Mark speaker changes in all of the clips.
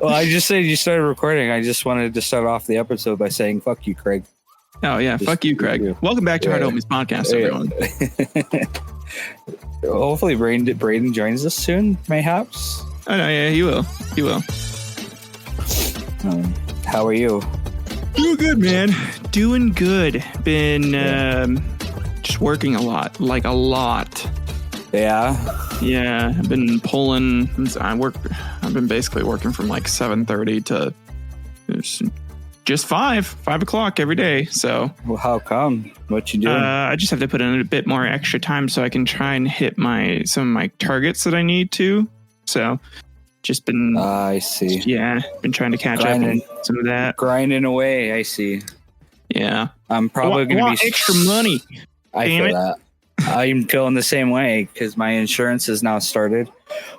Speaker 1: Well, I just said you started recording. I just wanted to start off the episode by saying, fuck you, Craig.
Speaker 2: Oh, yeah. Fuck you, Craig. Welcome back to Hard Homies Podcast, everyone.
Speaker 1: Hopefully Brayden joins us soon, mayhaps.
Speaker 2: Oh, no, yeah, he will. He will.
Speaker 1: How are you?
Speaker 2: Doing good, man. Doing good. Been just working a lot. Like a lot.
Speaker 1: Yeah?
Speaker 2: Yeah, I've been pulling. I've been basically working from like 7:30 to just 5 o'clock every day. So,
Speaker 1: well, how come? What you doing?
Speaker 2: I just have to put in a bit more extra time so I can try and hit some of my targets that I need to. So, just been.
Speaker 1: I see.
Speaker 2: Yeah, been trying to catch up on some of that.
Speaker 1: Grinding away. I see.
Speaker 2: Yeah,
Speaker 1: I'm probably going to be
Speaker 2: extra money.
Speaker 1: I feel that. I'm feeling the same way because my insurance has now started,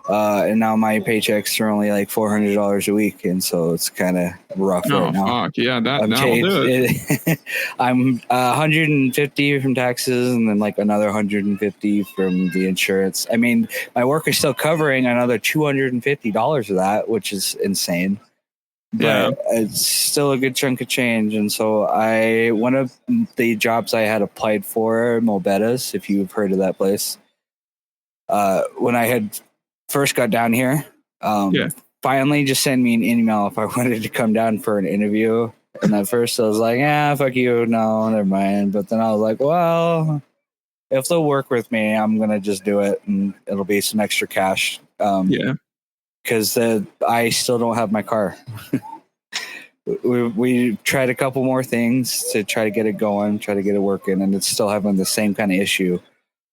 Speaker 1: and now my paychecks are only like $400 a week, and so it's kind of rough right now.
Speaker 2: Fuck yeah, that'll do it.
Speaker 1: I'm 150 from taxes, and then like another 150 from the insurance. I mean, my work is still covering another $250 of that, which is insane. But it's still a good chunk of change. And so one of the jobs I had applied for, Mobetas, if you've heard of that place, when I had first got down here, finally just sent me an email if I wanted to come down for an interview. And at first I was like, fuck you. No, never mind. But then I was like, well, if they'll work with me, I'm going to just do it. And it'll be some extra cash. Because I still don't have my car. we tried a couple more things to try to get it going, try to get it working, and it's still having the same kind of issue.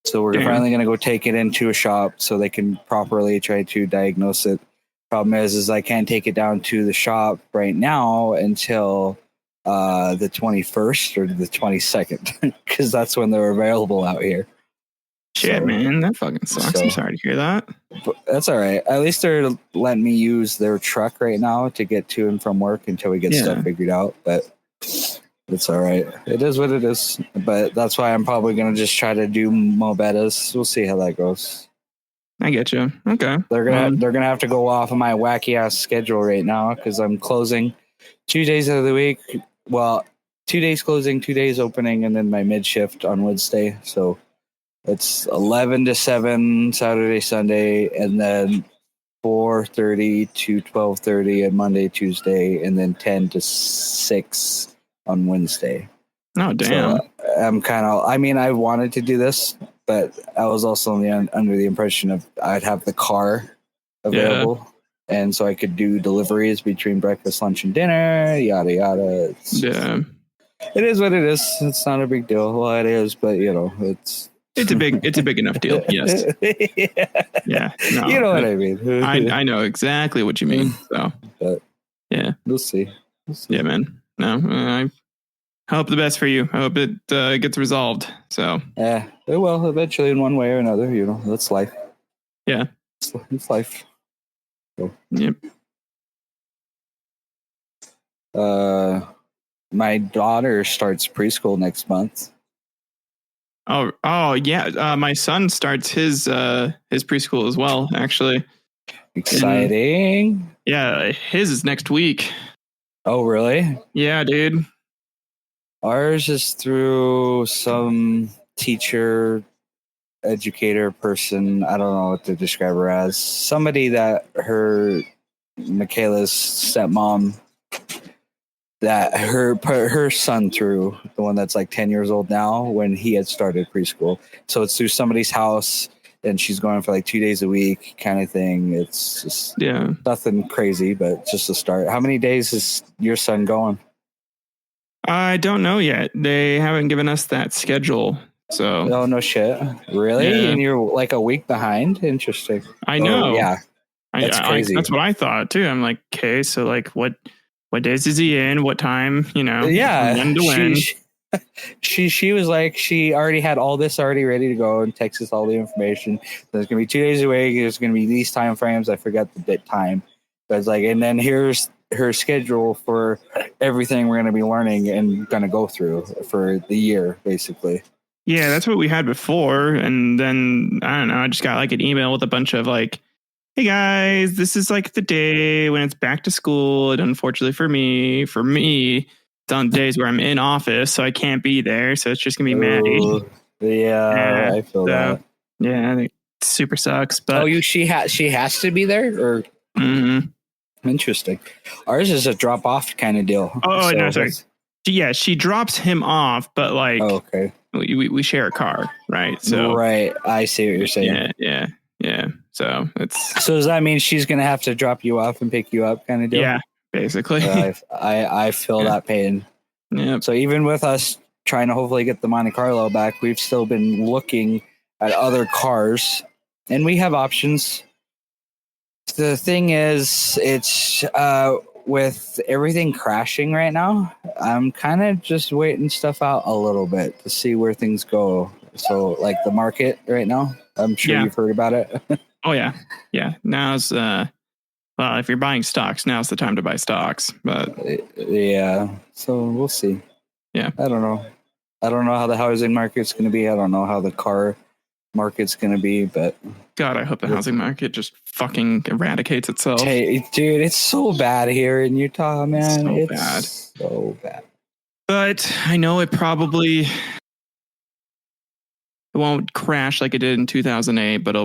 Speaker 1: So we're finally going to go take it into a shop so they can properly try to diagnose it. Problem is I can't take it down to the shop right now until the 21st or the 22nd because that's when they're available out here.
Speaker 2: Shit, man, that fucking sucks. I'm sorry to hear that.
Speaker 1: But that's all right. At least they're letting me use their truck right now to get to and from work until we get stuff figured out. But it's all right. It is what it is. But that's why I'm probably going to just try to do Mobetas. We'll see how that goes.
Speaker 2: I get you. Okay.
Speaker 1: They're gonna have to go off of my wacky ass schedule right now because I'm closing 2 days of the week. Well, 2 days closing, 2 days opening, and then my mid shift on Wednesday. So it's 11 to 7 Saturday, Sunday, and then 4:30 to 12:30 on Monday, Tuesday, and then 10 to 6 on Wednesday.
Speaker 2: Oh, damn.
Speaker 1: So I'm kind of, I wanted to do this, but I was also under the impression of I'd have the car available. Yeah. And so I could do deliveries between breakfast, lunch, and dinner, yada, yada. It is what it is. It's not a big deal. Well, it is, but, It's
Speaker 2: a big enough deal. Yes. Yeah. No,
Speaker 1: you know what I mean.
Speaker 2: I know exactly what you mean. So,
Speaker 1: but
Speaker 2: yeah,
Speaker 1: we'll see.
Speaker 2: Yeah, man. No, I hope the best for you. I hope it gets resolved. So,
Speaker 1: yeah, it will eventually in one way or another. That's life.
Speaker 2: Yeah,
Speaker 1: it's life. So.
Speaker 2: Yep.
Speaker 1: My daughter starts preschool next month.
Speaker 2: Oh yeah. My son starts his preschool as well, actually.
Speaker 1: Exciting.
Speaker 2: His is next week.
Speaker 1: Oh, really?
Speaker 2: Yeah, dude.
Speaker 1: Ours is through some teacher, educator person. I don't know what to describe her as. Somebody that Michaela's stepmom, that her son through, the one that's like 10 years old now, when he had started preschool. So it's through somebody's house, and she's going for like 2 days a week kind of thing. It's just nothing crazy, but just a start. How many days is your son going?
Speaker 2: I don't know yet. They haven't given us that schedule. So
Speaker 1: oh, no shit. Really?
Speaker 2: Yeah.
Speaker 1: And you're like a week behind? Interesting.
Speaker 2: I know.
Speaker 1: Yeah. That's crazy.
Speaker 2: That's what I thought too. I'm like, okay, so like what days is he in? What time?
Speaker 1: Yeah.
Speaker 2: When to when?
Speaker 1: She was like, she already had all this already ready to go and texts us all the information. There's gonna be 2 days a week. There's gonna be these time frames. I forgot the bit time. But it's like, and then here's her schedule for everything we're gonna be learning and gonna go through for the year, basically.
Speaker 2: Yeah, that's what we had before. And then I don't know, I just got like an email with a bunch of like hey guys, this is like the day when it's back to school. And unfortunately for me, it's on days where I'm in office, so I can't be there. So it's just gonna be Maddie.
Speaker 1: Ooh, yeah, I feel that.
Speaker 2: Yeah, I think it super sucks. But
Speaker 1: she has to be there, or interesting. Ours is a drop off kind of deal.
Speaker 2: Oh, so no, sorry. Yeah, she drops him off, but like,
Speaker 1: okay,
Speaker 2: we share a car, right? So
Speaker 1: right, I see what you're saying.
Speaker 2: Yeah. So
Speaker 1: does that mean she's gonna have to drop you off and pick you up, kind of deal?
Speaker 2: Yeah, basically.
Speaker 1: I feel that pain.
Speaker 2: Yeah.
Speaker 1: So even with us trying to hopefully get the Monte Carlo back, we've still been looking at other cars, and we have options. The thing is, it's with everything crashing right now, I'm kind of just waiting stuff out a little bit to see where things go. So, like the market right now, I'm sure you've heard about it.
Speaker 2: Oh yeah. Now's well, if you're buying stocks, now's the time to buy stocks. But
Speaker 1: yeah, so we'll see.
Speaker 2: Yeah,
Speaker 1: I don't know how the housing market's going to be. I don't know how the car market's going to be, but
Speaker 2: God, I hope the housing market just fucking eradicates itself.
Speaker 1: Hey, dude, it's so bad here in Utah, man.
Speaker 2: It's
Speaker 1: so bad.
Speaker 2: But I know it probably won't crash like it did in 2008, but I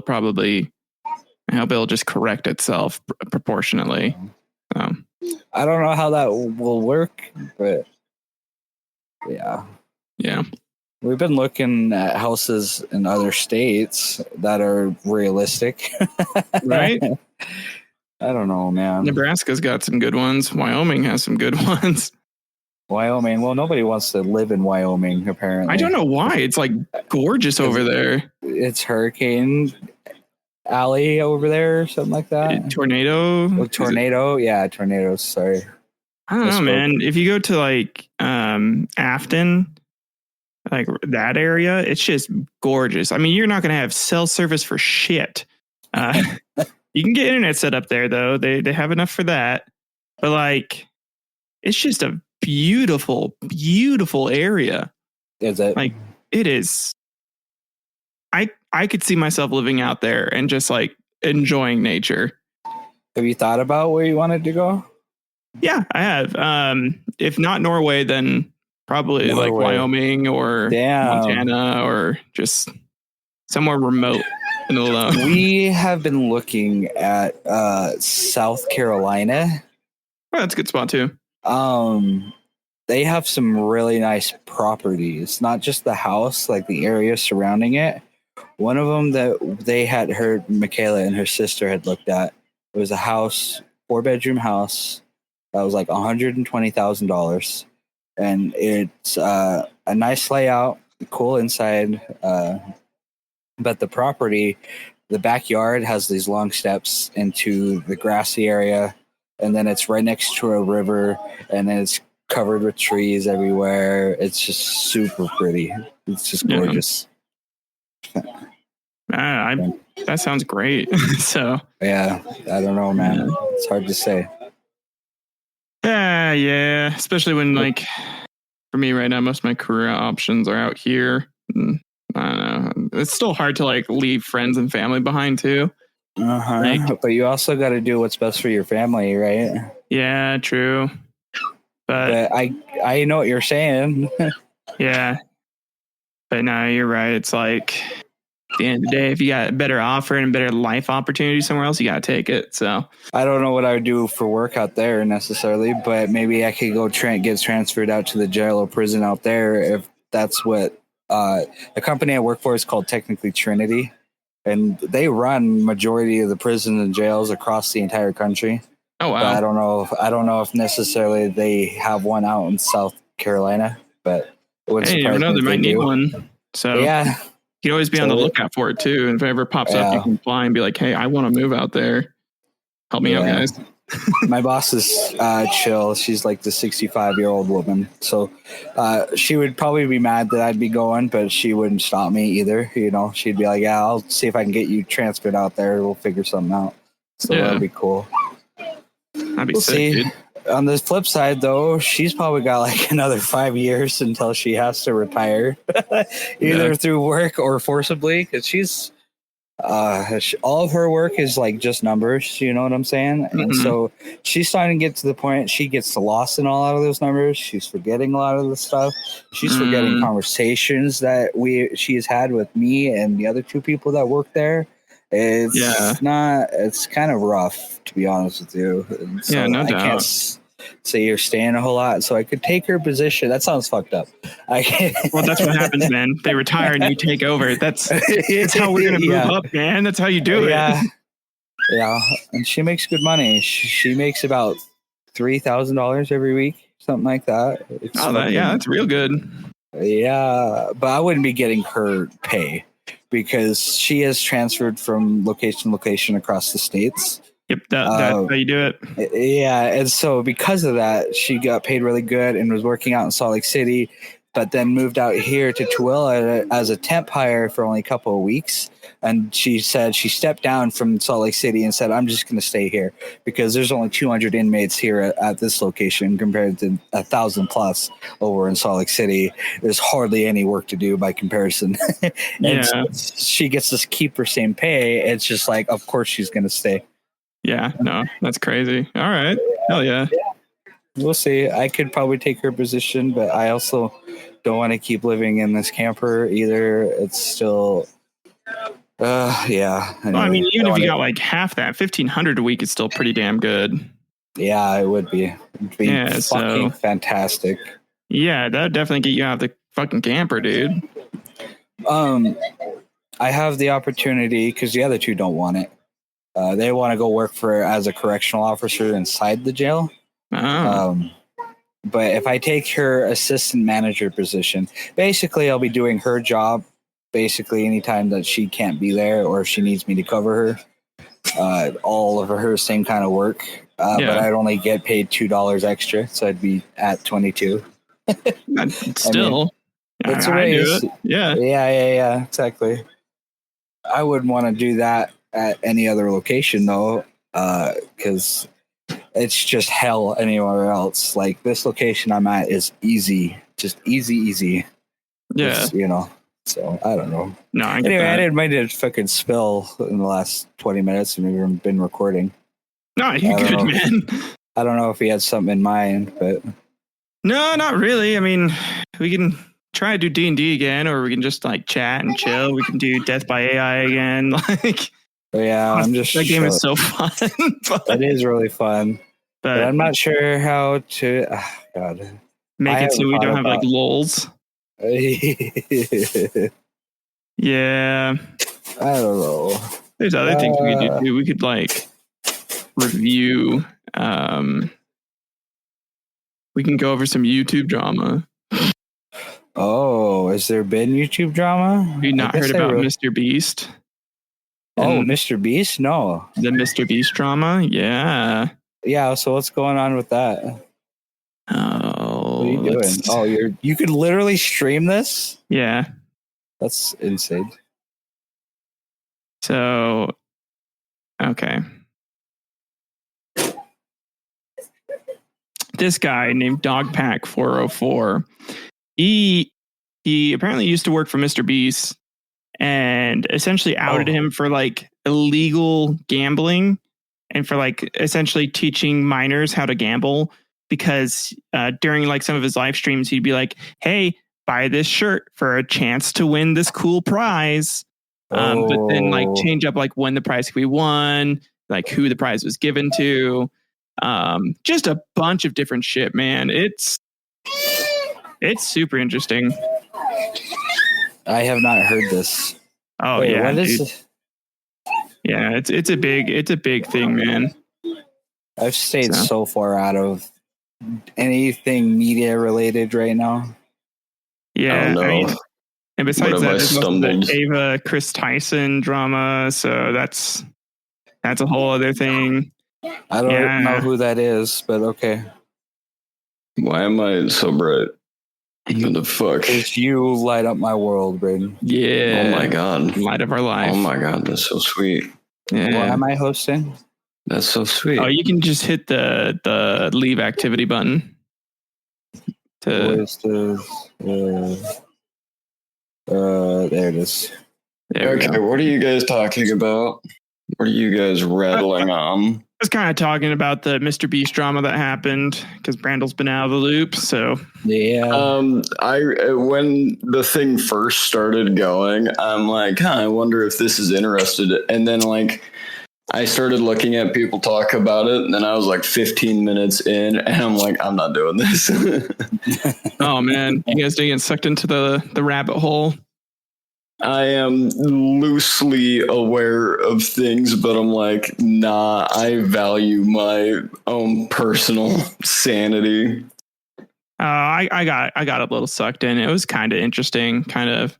Speaker 2: hope it'll just correct itself proportionately.
Speaker 1: I don't know how that will work, but yeah. We've been looking at houses in other states that are realistic.
Speaker 2: Right?
Speaker 1: I don't know, man.
Speaker 2: Nebraska's got some good ones. Wyoming has some good ones.
Speaker 1: Wyoming. Well, nobody wants to live in Wyoming, apparently.
Speaker 2: I don't know why. It's like gorgeous over there.
Speaker 1: It's Hurricane Alley over there or something like that.
Speaker 2: Tornado?
Speaker 1: Tornado? Yeah, tornadoes. Sorry.
Speaker 2: I don't know, man. If you go to like Afton, like that area, it's just gorgeous. I mean, you're not going to have cell service for shit. You can get internet set up there, though. They have enough for that. But like, it's just a beautiful, beautiful area.
Speaker 1: Is it?
Speaker 2: Like, it is. I could see myself living out there and just like enjoying nature.
Speaker 1: Have you thought about where you wanted to go?
Speaker 2: Yeah, I have. If not Norway, then probably like Wyoming or Montana or just somewhere remote and alone.
Speaker 1: We have been looking at South Carolina.
Speaker 2: Oh, that's a good spot too.
Speaker 1: They have some really nice properties, not just the house, like the area surrounding it. One of them that they had heard Michaela and her sister had looked at, it was a house, 4-bedroom house that was like $120,000, and it's a nice layout, cool inside, but the property, the backyard has these long steps into the grassy area, and then it's right next to a river, and then it's covered with trees everywhere. It's just super pretty. It's just gorgeous.
Speaker 2: That sounds great. So
Speaker 1: yeah, I don't know, man. It's hard to say.
Speaker 2: Yeah, especially when like for me right now, most of my career options are out here. I don't know. It's still hard to like leave friends and family behind too.
Speaker 1: Like, but you also got to do what's best for your family, right?
Speaker 2: Yeah, true. But
Speaker 1: I know what you're saying.
Speaker 2: Yeah. But no, you're right. It's like at the end of the day, if you got a better offer and a better life opportunity somewhere else, you got to take it. So
Speaker 1: I don't know what I would do for work out there necessarily, but maybe I could go get transferred out to the jail or prison out there if that's what the company I work for is called technically Trinity, and they run majority of the prisons and jails across the entire country.
Speaker 2: Oh wow!
Speaker 1: But I don't know if necessarily they have one out in South Carolina, but
Speaker 2: you never know, they might need one. So
Speaker 1: yeah.
Speaker 2: You can always be on the lookout for it too. And if it ever pops up, you can apply and be like, hey, I want to move out there. Help me out, guys.
Speaker 1: My boss is chill. She's like the 65-year-old woman. So she would probably be mad that I'd be going, but she wouldn't stop me either. You know, she'd be like, yeah, I'll see if I can get you transferred out there. We'll figure something out. So that'd be cool.
Speaker 2: That'd be sick, dude.
Speaker 1: On the flip side, though, she's probably got like another 5 years until she has to retire, either through work or forcibly, because she's All of her work is like just numbers, you know what I'm saying? And so she's starting to get to the point she gets lost in a lot of those numbers. She's forgetting a lot of the stuff. She's forgetting conversations that she has had with me and the other two people that work there. It's kind of rough, to be honest with you. And so
Speaker 2: no
Speaker 1: I
Speaker 2: doubt.
Speaker 1: can't say you're staying a whole lot, so I could take her position. That sounds fucked up.
Speaker 2: Well, that's what happens, man. They retire and you take over. That's how we're gonna move up, man. That's how you do it.
Speaker 1: Yeah, and she makes good money. She makes about $3,000 every week, something like that.
Speaker 2: That's real good.
Speaker 1: Yeah, but I wouldn't be getting her pay because she has transferred from location to location across the states.
Speaker 2: Yep, that's how you do it.
Speaker 1: Yeah, and so because of that, she got paid really good and was working out in Salt Lake City, but then moved out here to Tooele as a temp hire for only a couple of weeks. And she said she stepped down from Salt Lake City and said, I'm just going to stay here because there's only 200 inmates here at this location compared to 1,000 plus over in Salt Lake City. There's hardly any work to do by comparison. And so she gets to keep her same pay. It's just like, of course she's going to stay.
Speaker 2: Yeah, no, that's crazy. All right. Hell yeah.
Speaker 1: We'll see. I could probably take her position, but I also don't want to keep living in this camper either. It's still, yeah. Anyway,
Speaker 2: well, I mean, even if you got like half that, $1,500 a week is still pretty damn good.
Speaker 1: Yeah, it would be. It'd be fucking fantastic.
Speaker 2: Yeah, that would definitely get you out of the fucking camper, dude.
Speaker 1: I have the opportunity because the other two don't want it. They want to go work as a correctional officer inside the jail. But if I take her assistant manager position, basically I'll be doing her job basically anytime that she can't be there or if she needs me to cover her. All of her same kind of work. But I'd only get paid $2 extra, so I'd be at 22.
Speaker 2: Still,
Speaker 1: it's a raise. Yeah, exactly. I wouldn't want to do that at any other location though, because it's just hell anywhere else. Like this location I'm at is easy, just easy.
Speaker 2: Yeah,
Speaker 1: just, you know. So I don't know.
Speaker 2: No, I
Speaker 1: didn't mind a fucking spill in the last 20 minutes, and we've been recording.
Speaker 2: No, you're good, man.
Speaker 1: I don't know if he had something in mind, but
Speaker 2: no, not really. I mean, we can try to do D&D again, or we can just like chat and chill. We can do Death by AI again. Like,
Speaker 1: yeah,
Speaker 2: that game is so fun.
Speaker 1: It is really fun, but I'm not sure how to. God,
Speaker 2: make it so we don't have like lulls. Yeah,
Speaker 1: I don't know.
Speaker 2: There's other things we could do. We could like review. We can go over some YouTube drama.
Speaker 1: Oh, has there been YouTube drama?
Speaker 2: Have you not heard about Mr. Beast?
Speaker 1: Oh, Mr. Beast? No.
Speaker 2: The Mr. Beast drama? Yeah.
Speaker 1: Yeah, so what's going on with that?
Speaker 2: Oh,
Speaker 1: what are you doing? Oh, you could literally stream this?
Speaker 2: Yeah.
Speaker 1: That's insane.
Speaker 2: So, okay. This guy named Dogpack 404, he apparently used to work for Mr. Beast and essentially outed him for like illegal gambling and for like essentially teaching minors how to gamble because during like some of his live streams, he'd be like, hey, buy this shirt for a chance to win this cool prize. But then like change up like when the prize could be won, like who the prize was given to. Just a bunch of different shit, man. It's super interesting.
Speaker 1: I have not heard this.
Speaker 2: Oh, wait, yeah, what is this? Yeah, it's a big thing, man.
Speaker 1: I've stayed so far out of anything media related right now.
Speaker 2: Yeah, I mean, and besides that, there's also the Ava Chris Tyson drama, so that's a whole other thing.
Speaker 1: I don't know who that is, but okay.
Speaker 3: Why am I so bright? What the fuck?
Speaker 1: Because you light up my world, Brayden.
Speaker 2: Yeah.
Speaker 3: Oh my god.
Speaker 2: Light of our life.
Speaker 3: Oh my god, that's so sweet.
Speaker 1: Yeah. Why am I hosting?
Speaker 3: That's so sweet.
Speaker 2: Oh, you can just hit the leave activity button.
Speaker 1: Where's there it is.
Speaker 2: There we
Speaker 3: Okay,
Speaker 2: go.
Speaker 3: what are you guys talking about? What are you guys rattling on?
Speaker 2: I was kind of talking about the Mr. Beast drama that happened because Brandle's been out of the loop. So
Speaker 1: Yeah.
Speaker 3: I when the thing first started going, I'm like, I wonder if this is interested. And then like I started looking at people talk about it, and then I was like 15 minutes in, and I'm like, I'm not doing this.
Speaker 2: oh man, you guys didn't get sucked into the rabbit hole.
Speaker 3: I am loosely aware of things, but I'm like, nah, I value my own personal sanity.
Speaker 2: I got a little sucked in. It was kind of interesting, kind of.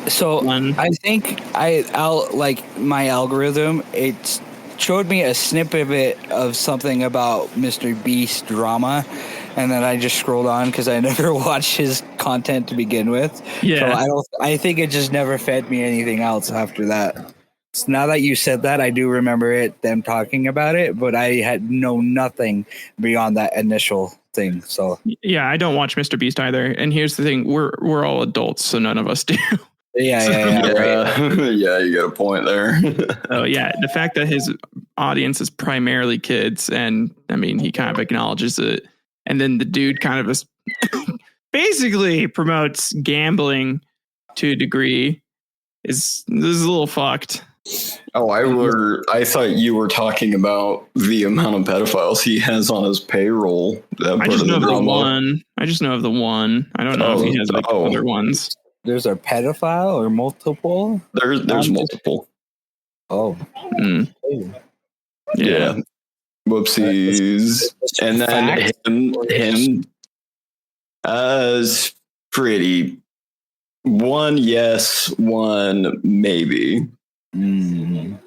Speaker 1: So
Speaker 2: fun.
Speaker 1: I think I'll like my algorithm. It showed me a snippet of something about Mr. Beast drama, and then I just scrolled on because I never watched his content to begin with.
Speaker 2: Yeah.
Speaker 1: So I think it just never fed me anything else after that. So now that you said that, I do remember them talking about it, but I had nothing beyond that initial thing. So
Speaker 2: Yeah, I don't watch Mr. Beast either. And here's the thing: we're all adults, so none of us do.
Speaker 1: yeah, right.
Speaker 3: Yeah, you got a point there.
Speaker 2: So yeah, the fact that his audience is primarily kids, and I mean, he kind of acknowledges it, and then the dude kind of basically promotes gambling to a degree. This is a little fucked.
Speaker 3: Oh, I thought you were talking about the amount of pedophiles he has on his payroll.
Speaker 2: I just know of the one. I just know of the one. I don't know if he has like other ones.
Speaker 1: There's a pedophile or multiple?
Speaker 3: There's multiple.
Speaker 1: Oh.
Speaker 2: Mm.
Speaker 3: Yeah. Whoopsies. And then him is pretty. One yes, one maybe.
Speaker 1: Mm.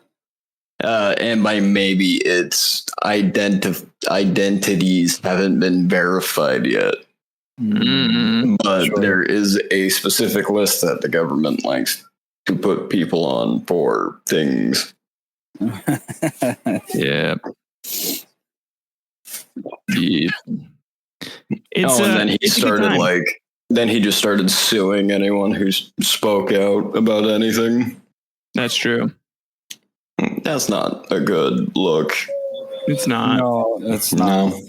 Speaker 3: And by maybe it's identities haven't been verified yet.
Speaker 2: Mm.
Speaker 3: But there is a specific list that the government likes to put people on for things.
Speaker 2: Yeah.
Speaker 3: And then he started then he just started suing anyone who spoke out about anything.
Speaker 2: That's true.
Speaker 3: That's not a good look.
Speaker 2: It's not.
Speaker 1: No, it's not.
Speaker 3: No.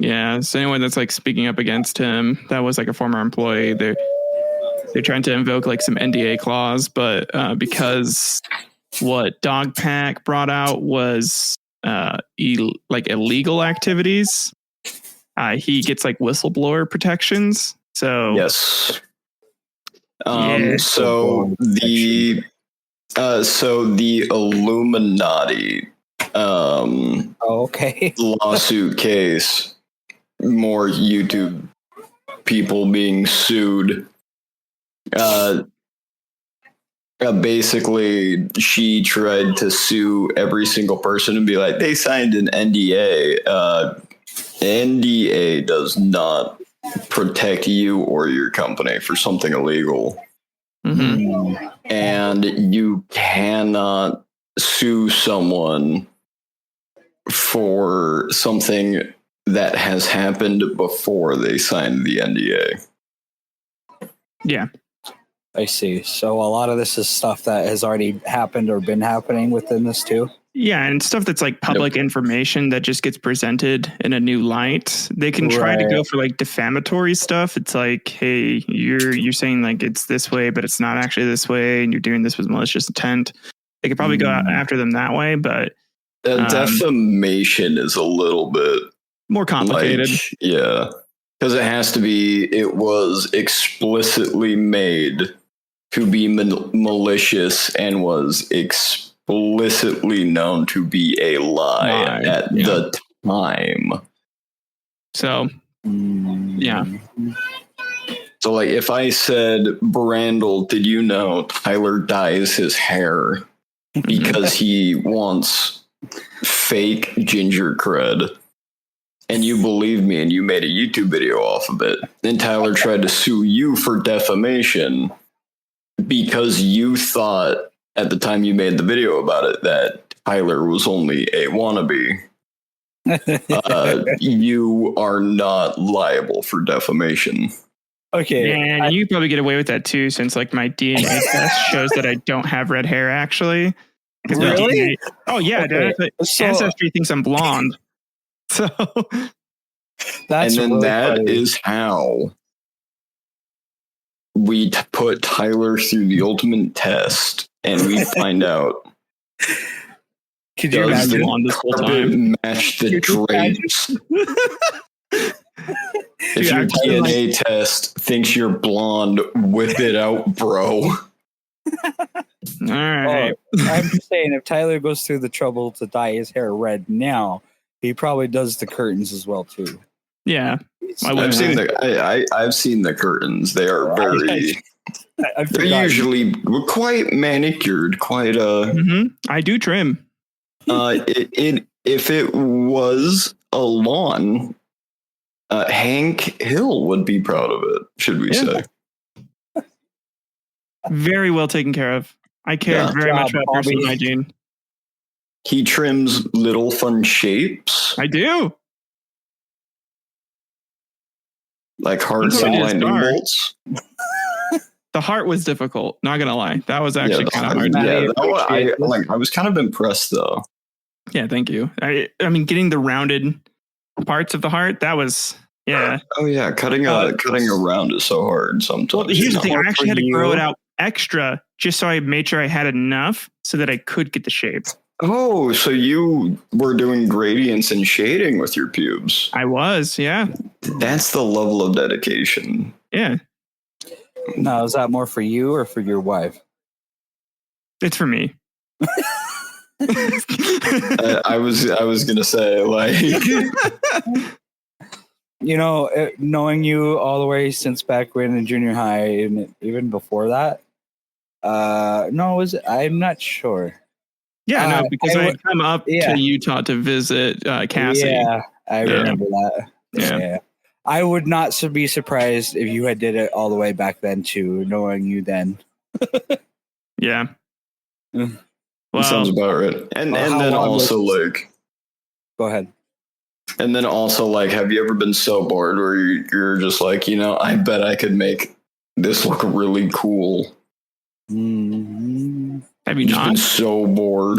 Speaker 2: Yeah, so anyone that's like speaking up against him, that was like a former employee, they're trying to invoke like some NDA clause, but because what Dogpack brought out was illegal activities, he gets like whistleblower protections. So
Speaker 3: yes.
Speaker 2: Yeah.
Speaker 3: So the Illuminati
Speaker 1: okay.
Speaker 3: lawsuit case, more YouTube people being sued. Basically, she tried to sue every single person and be like, they signed an NDA. NDA does not protect you or your company for something illegal.
Speaker 2: Mm-hmm.
Speaker 3: And you cannot sue someone for something that has happened before they signed the NDA.
Speaker 2: Yeah.
Speaker 1: I see. So a lot of this is stuff that has already happened or been happening within this too.
Speaker 2: Yeah, and stuff that's like public information that just gets presented in a new light. They can try to go for like defamatory stuff. It's like, hey, you're saying like it's this way, but it's not actually this way, and you're doing this with malicious intent. They could probably go after them that way, but
Speaker 3: defamation is a little bit
Speaker 2: more complicated.
Speaker 3: Yeah, because it was explicitly made to be malicious and was explicitly known to be a lie at the time.
Speaker 2: So, yeah.
Speaker 3: So, like, if I said, Brandle, did you know Tyler dyes his hair because he wants fake ginger cred? And you believed me and you made a YouTube video off of it. Then Tyler tried to sue you for defamation because you thought at the time you made the video about it that Tyler was only a wannabe. You are not liable for defamation.
Speaker 1: Okay.
Speaker 2: And you probably get away with that too, since like my DNA test shows that I don't have red hair actually.
Speaker 1: Really?
Speaker 2: Oh yeah,
Speaker 1: Okay. So,
Speaker 2: Ancestry thinks I'm blonde. So
Speaker 1: that's
Speaker 3: and then
Speaker 1: really
Speaker 3: that
Speaker 1: funny.
Speaker 3: is how we put Tyler through the ultimate test, and we find out.
Speaker 1: Could you
Speaker 3: Does
Speaker 1: imagine?
Speaker 2: blonde this whole
Speaker 3: carpet
Speaker 2: time?
Speaker 3: match the
Speaker 1: Could you
Speaker 3: drapes? If
Speaker 2: Dude,
Speaker 3: your
Speaker 2: I'm kinda
Speaker 3: DNA test thinks you're blonde, whip it out, bro.
Speaker 2: All right.
Speaker 1: I'm just saying, if Tyler goes through the trouble to dye his hair red now, he probably does the curtains as well too.
Speaker 2: Yeah.
Speaker 3: I've seen the curtains. They are very. They're usually quite manicured. Quite
Speaker 2: I do trim.
Speaker 3: If it was a lawn, Hank Hill would be proud of it. Should we say?
Speaker 2: Very well taken care of. I care very much about personal hygiene.
Speaker 3: He trims little fun shapes.
Speaker 2: I do.
Speaker 3: Like hearts and lightning bolts.
Speaker 2: The heart was difficult. Not gonna lie, that was actually kind of hard.
Speaker 3: Yeah, I was kind of impressed though.
Speaker 2: Yeah, thank you. I mean, getting the rounded parts of the heart, that was
Speaker 3: Oh yeah, cutting around is so hard sometimes.
Speaker 2: Well, here's the thing: I actually had to grow it out extra just so I made sure I had enough so that I could get the shape.
Speaker 3: Oh, so you were doing gradients and shading with your pubes?
Speaker 2: I was, yeah.
Speaker 3: That's the level of dedication.
Speaker 2: Yeah.
Speaker 1: Now, is that more for you or for your wife?
Speaker 2: It's for me.
Speaker 3: I was gonna say, like,
Speaker 1: you know, knowing you all the way since back when in junior high and even before that. I'm not sure.
Speaker 2: Yeah, no, because I had come up to Utah to visit Cassie.
Speaker 1: Yeah, I remember that. Yeah. I would not be surprised if you had did it all the way back then too, knowing you then.
Speaker 2: Yeah.
Speaker 3: Well, sounds about right. And then also like,
Speaker 1: go ahead.
Speaker 3: And then also like, have you ever been so bored where you're just like, you know, I bet I could make this look really cool.
Speaker 1: Mm-hmm.
Speaker 2: Have you not
Speaker 3: been so bored?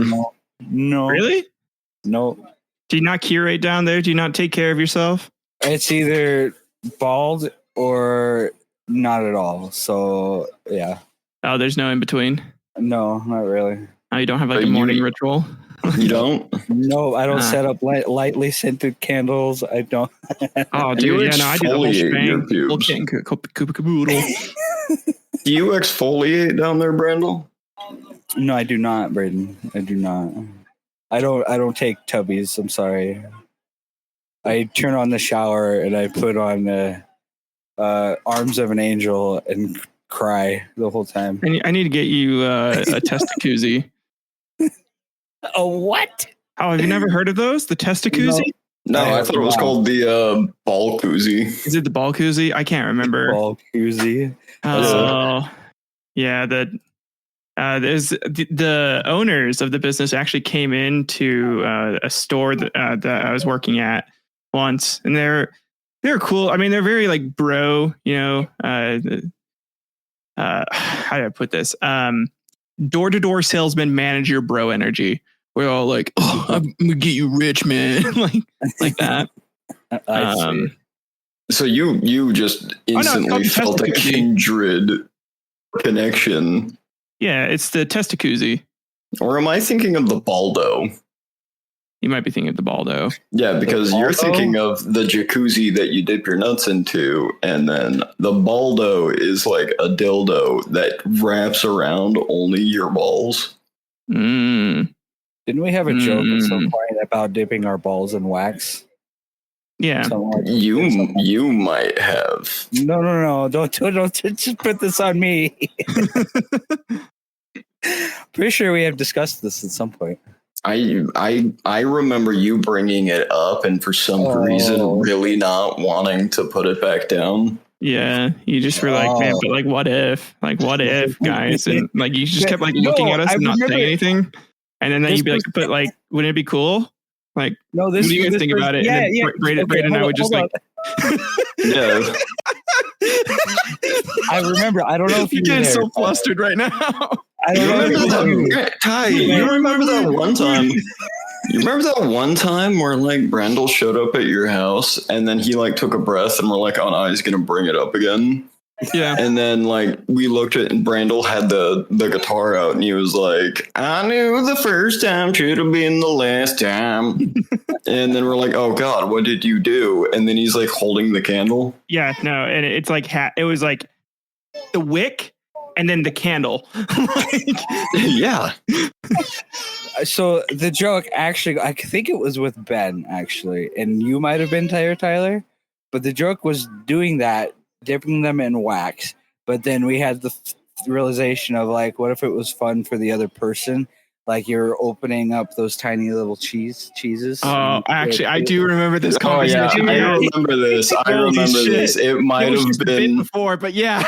Speaker 1: No.
Speaker 2: Really?
Speaker 1: No.
Speaker 2: Do you not curate down there? Do you not take care of yourself?
Speaker 1: It's either bald or not at all. So yeah.
Speaker 2: Oh, there's no in between.
Speaker 1: No, not really.
Speaker 2: Oh, you don't have like a morning ritual?
Speaker 3: You don't?
Speaker 1: No, I don't set up lightly scented candles. I don't.
Speaker 2: Oh, dude, I do the whole shebang.
Speaker 3: Do you exfoliate down there, Brandle?
Speaker 1: No, I do not, Brayden. I do not. I don't take tubbies. I'm sorry. I turn on the shower and I put on the Arms of an Angel and cry the whole time.
Speaker 2: I need to get you a testacuzzi.
Speaker 1: A what?
Speaker 2: Oh, have you never heard of those? The testacuzzi?
Speaker 3: No, I thought it was called the ball koozie.
Speaker 2: Is it the ball koozie? I can't remember.
Speaker 1: Ball koozie.
Speaker 2: Oh, yeah. There's the owners of the business actually came into a store that I was working at once, and they're cool. I mean, they're very like bro, you know. How do I put this? Door-to-door salesman manager bro energy. We're all like, oh, I'm gonna get you rich, man. like that.
Speaker 3: So you just instantly felt a kindred connection.
Speaker 2: Yeah, it's the testacuzzi.
Speaker 3: Or am I thinking of the Baldo?
Speaker 2: You might be thinking of the Baldo.
Speaker 3: Yeah, because you're thinking of the jacuzzi that you dip your nuts into, and then the Baldo is like a dildo that wraps around only your balls.
Speaker 2: Mm.
Speaker 1: Didn't we have a joke at some point about dipping our balls in wax?
Speaker 2: Yeah,
Speaker 3: you might have.
Speaker 1: No! Don't just put this on me. Pretty sure we have discussed this at some point.
Speaker 3: I remember you bringing it up, and for some reason, really not wanting to put it back down.
Speaker 2: Yeah, you just were like, man, but like, what if, guys, and like you just kept like looking at us and not saying anything, and then you'd be like, but like, wouldn't it be cool? Like, what do you guys think about it?
Speaker 1: Yeah,
Speaker 2: and then Brayden and I would just like,
Speaker 3: yeah.
Speaker 1: I remember. I don't know if
Speaker 2: You're
Speaker 1: you were
Speaker 2: getting
Speaker 1: there.
Speaker 2: so flustered right now.
Speaker 1: I don't know if you were there.
Speaker 3: Ty, you remember that one time? You remember that one time where like Brandle showed up at your house and then he like took a breath and we're like, oh no, he's gonna bring it up again.
Speaker 2: Yeah.
Speaker 3: And then like we looked at and Brandle had the guitar out and he was like, I knew the first time should have been the last time. And then we're like, oh God, what did you do? And then he's like holding the candle.
Speaker 2: Yeah, no, and it's like it was like the wick and then the candle.
Speaker 3: Yeah.
Speaker 1: So the joke actually, I think it was with Ben actually, and you might have been Tyler, but the joke was doing that, dipping them in wax. But then we had the realization of like, what if it was fun for the other person? Like you're opening up those tiny little cheeses.
Speaker 2: Oh, actually, I do remember this
Speaker 3: Oh yeah,
Speaker 2: conversation.
Speaker 3: I remember this. I remember this. It might have been
Speaker 2: before, but yeah.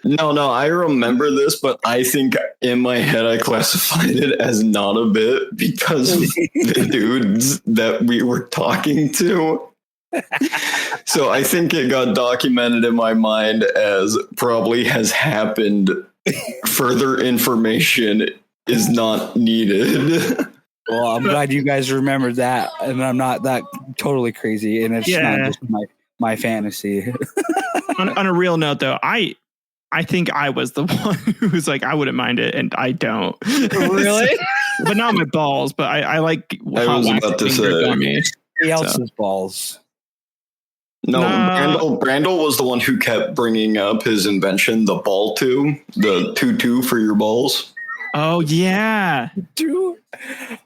Speaker 3: No, I remember this, but I think in my head I classified it as not a bit because the dudes that we were talking to. So I think it got documented in my mind as probably has happened. Further information is not needed.
Speaker 1: Well, I'm glad you guys remembered that, and I'm not that totally crazy, and it's not just my fantasy.
Speaker 2: on a real note, though, I think I was the one who was like, I wouldn't mind it, and I don't.
Speaker 1: Really?
Speaker 2: But not my balls. But I like.
Speaker 3: I was about to say
Speaker 1: somebody else's balls.
Speaker 3: No, Brandle was the one who kept bringing up his invention, the ball two, the 2-2 for your balls.
Speaker 2: Oh yeah,
Speaker 1: yeah.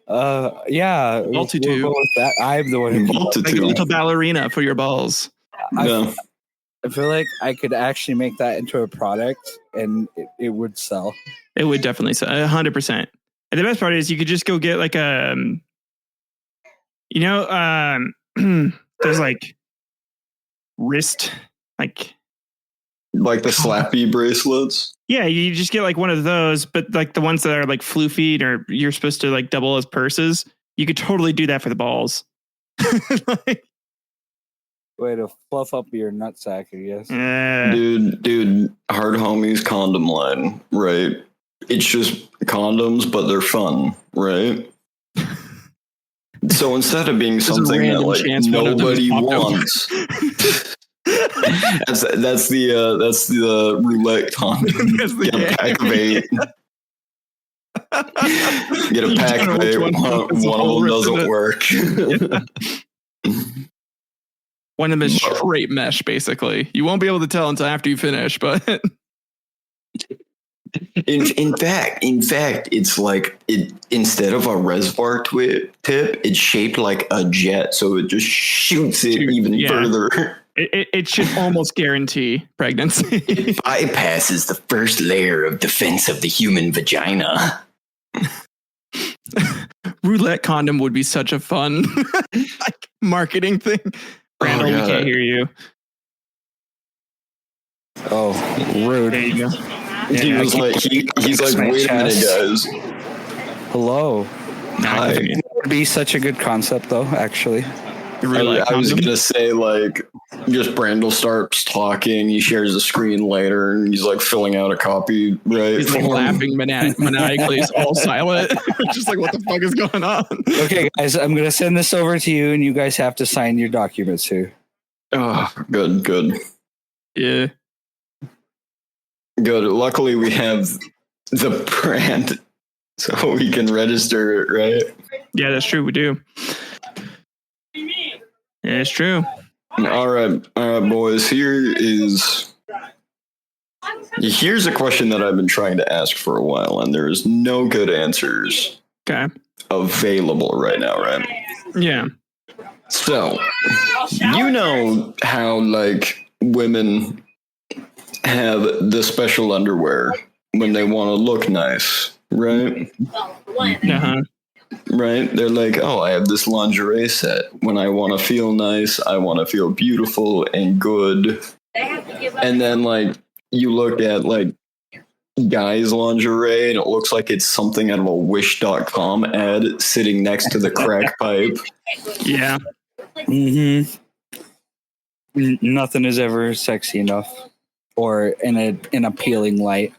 Speaker 2: Ball 2-2.
Speaker 1: I'm the one who
Speaker 3: like
Speaker 2: a little ballerina for your balls.
Speaker 3: I
Speaker 1: feel like I could actually make that into a product, and it would sell.
Speaker 2: It would definitely sell, 100%. And the best part is you could just go get like there's like wrist like
Speaker 3: the slappy bracelets.
Speaker 2: Yeah, you just get like one of those, but like the ones that are like floofied or you're supposed to like double as purses. You could totally do that for the balls.
Speaker 1: Way to fluff up your nutsack, I guess.
Speaker 3: Dude, hard homies condom line, right? It's just condoms, but they're fun, right? So instead of being something that like nobody wants. That's the roulette condom. Get a pack of 8. Get a pack of 8. One of them doesn't work.
Speaker 2: One of them is straight mesh, basically. You won't be able to tell until after you finish, but
Speaker 3: in fact, it's like it instead of a reservoir tip, it's shaped like a jet, so it just shoots it even further.
Speaker 2: It should almost guarantee pregnancy.
Speaker 3: It bypasses the first layer of defense of the human vagina.
Speaker 2: Roulette condom would be such a fun like marketing thing. Brandle, we can't hear you.
Speaker 1: Oh, rude.
Speaker 2: There you go.
Speaker 3: He was like, he's like, wait a minute, guys.
Speaker 1: Hello.
Speaker 3: Hi.
Speaker 1: It would be such a good concept, though. Actually.
Speaker 3: I was gonna say like just Brandle starts talking, he shares the screen later and he's like filling out a copy, right?
Speaker 2: He's like laughing maniacally, it's all silent. Just like what the fuck is going on?
Speaker 1: Okay guys, I'm gonna send this over to you and you guys have to sign your documents here.
Speaker 3: Oh, good.
Speaker 2: Yeah.
Speaker 3: Good. Luckily we have the brand so we can register it, right?
Speaker 2: Yeah, that's true, we do. Yeah, it's true.
Speaker 3: All right, boys. Here's a question that I've been trying to ask for a while, and there's no good answers available right now, right?
Speaker 2: Yeah.
Speaker 3: So, you know how like women have the special underwear when they want to look nice, right?
Speaker 2: Uh-huh.
Speaker 3: Right? They're like, oh, I have this lingerie set. When I want to feel nice, I want to feel beautiful and good. And then, like, you look at, like, guys' lingerie, and it looks like it's something out of a Wish.com ad sitting next to the crack pipe.
Speaker 2: Yeah.
Speaker 1: Mm-hmm. Nothing is ever sexy enough or in an appealing light.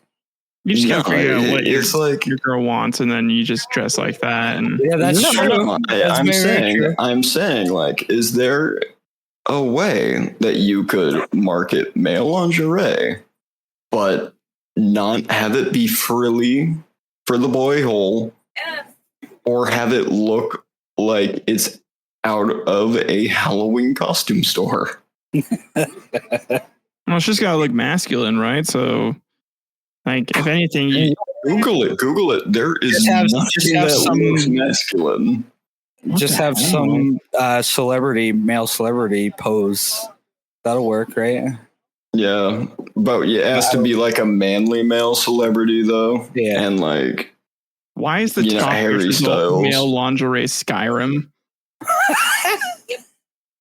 Speaker 2: You just gotta
Speaker 3: No,
Speaker 2: figure out what
Speaker 3: it's like
Speaker 2: your girl wants, and then you just dress like that. And
Speaker 1: Yeah, that's true.
Speaker 3: No,
Speaker 1: That's very true.
Speaker 3: I'm saying, like, is there a way that you could market male lingerie, but not have it be frilly for the boy hole, or have it look like it's out of a Halloween costume store?
Speaker 2: well, it's just gotta look masculine, right? So, like, if anything, you
Speaker 3: Google it. There is
Speaker 1: Just have
Speaker 3: nothing that
Speaker 1: some-
Speaker 3: looks masculine.
Speaker 1: Just have some male celebrity pose. That'll work, right?
Speaker 3: Yeah, but it has to be like a manly male celebrity, though.
Speaker 1: Yeah.
Speaker 3: And like,
Speaker 2: why is the
Speaker 3: you know,
Speaker 2: top
Speaker 3: Harry
Speaker 2: picture
Speaker 3: Styles.
Speaker 2: male lingerie Skyrim?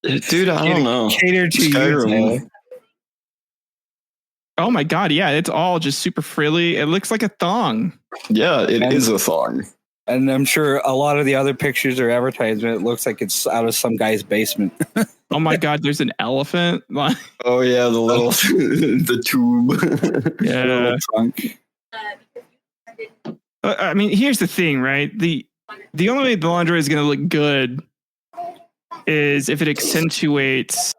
Speaker 3: dude, I don't know.
Speaker 1: Cater to
Speaker 3: Skyrim.
Speaker 1: you, Tyler.
Speaker 2: Oh my god, yeah, it's all just super frilly. It looks like a thong.
Speaker 3: Yeah, it is a thong.
Speaker 1: And I'm sure a lot of the other pictures or advertisement, it looks like it's out of some guy's basement.
Speaker 2: Oh my god, there's an elephant.
Speaker 3: Oh yeah, the little the tube.
Speaker 2: Yeah.
Speaker 1: Little trunk.
Speaker 2: I mean, here's the thing, right? The only way the lingerie is going to look good is if it accentuates.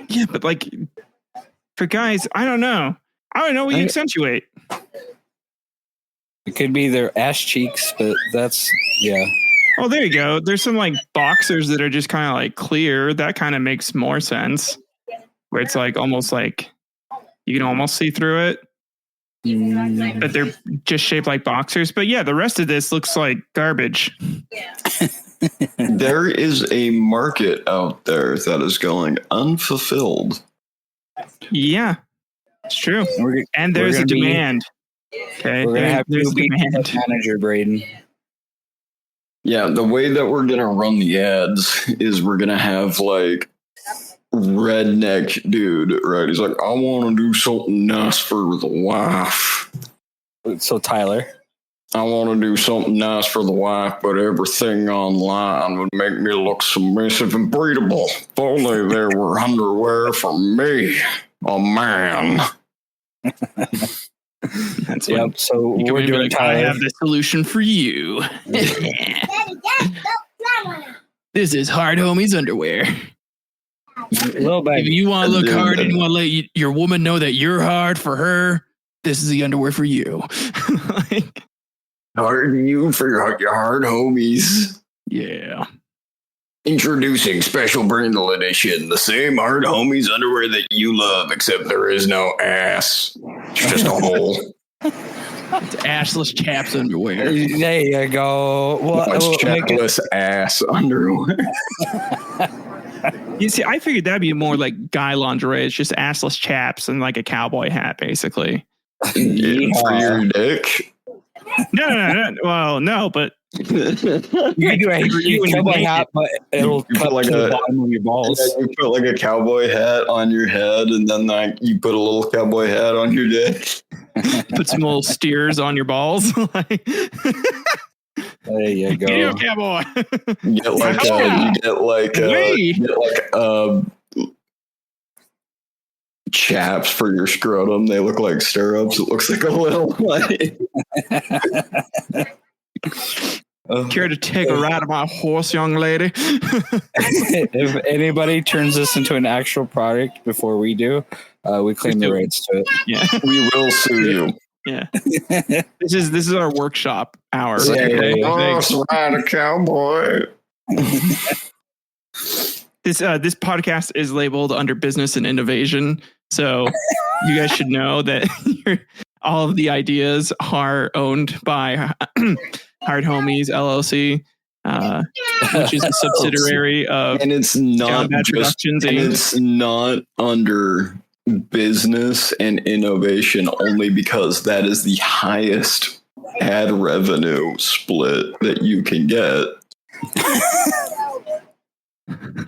Speaker 2: Yeah, but like for guys, I don't know. I don't know what you accentuate.
Speaker 1: It could be their ass cheeks, but that's yeah.
Speaker 2: Oh, there you go. There's some like boxers that are just kind of like clear. That kind of makes more sense. Where it's like almost like you can almost see through it. But they're just shaped like boxers. But yeah, the rest of this looks like garbage.
Speaker 3: There is a market out there that is going unfulfilled.
Speaker 2: Yeah, it's true. And
Speaker 1: we're
Speaker 2: there's a
Speaker 1: gonna be-
Speaker 2: demand. Okay,
Speaker 1: We're gonna have
Speaker 2: there's
Speaker 1: to be
Speaker 2: demand.
Speaker 1: manager, Brayden.
Speaker 3: Yeah, the way that we're gonna run the ads is we're gonna have like redneck dude, right? He's like, I want to do something nice for the wife.
Speaker 1: So Tyler.
Speaker 3: I want to do something nice for the wife, but everything online would make me look submissive and breedable. If only there were underwear for me, a man.
Speaker 2: That's
Speaker 1: Yep.
Speaker 2: what
Speaker 1: So
Speaker 2: you
Speaker 1: we're
Speaker 2: can be
Speaker 1: doing
Speaker 2: like, I
Speaker 1: Tyler.
Speaker 2: have the solution for you. This is Hard Homies underwear.
Speaker 1: Little
Speaker 2: If
Speaker 1: baby.
Speaker 2: you want to look hard and you want to let your woman know that you're hard for her, this is the underwear for you. Like,
Speaker 3: Hard you for your hard homies.
Speaker 2: yeah.
Speaker 3: Introducing Special Brandle Edition, the same hard homies underwear that you love, except there is no ass. It's just a hole.
Speaker 2: It's assless chaps underwear.
Speaker 1: There you go. Well,
Speaker 3: It's
Speaker 1: make it-
Speaker 3: checkless ass underwear.
Speaker 2: You see, I figured that'd be more like guy lingerie. It's just assless chaps and like a cowboy hat, basically.
Speaker 3: For your dick.
Speaker 2: No. Well, no, but
Speaker 1: you can do a cowboy hat, but it'll
Speaker 3: You
Speaker 1: cut
Speaker 3: put
Speaker 1: to the bottom of your balls.
Speaker 3: Yeah, you put like a cowboy hat on your head, and then like you put a little cowboy hat on your dick.
Speaker 2: put some little steers on your balls.
Speaker 1: There you
Speaker 2: Get you a
Speaker 1: go.
Speaker 2: cowboy.
Speaker 3: You get like chaps for your scrotum. They look like stirrups. It looks like a little like
Speaker 2: Care to take a ride on my horse, young lady?
Speaker 1: If anybody turns this into an actual product before we do, we claim the rights to it.
Speaker 2: Yeah,
Speaker 3: we will sue you.
Speaker 2: yeah. This is our workshop hour.
Speaker 1: Yeah,
Speaker 2: Okay?
Speaker 1: yeah, yeah.
Speaker 3: Oh, ride a cowboy.
Speaker 2: This podcast is labeled under business and innovation, so you guys should know that all of the ideas are owned by Hard Homies LLC, which is a subsidiary of
Speaker 3: And it's
Speaker 2: John
Speaker 3: not
Speaker 2: Bad
Speaker 3: just,
Speaker 2: Productions
Speaker 3: and
Speaker 2: Inc.
Speaker 3: it's not under business and innovation only because that is the highest ad revenue split that you can get.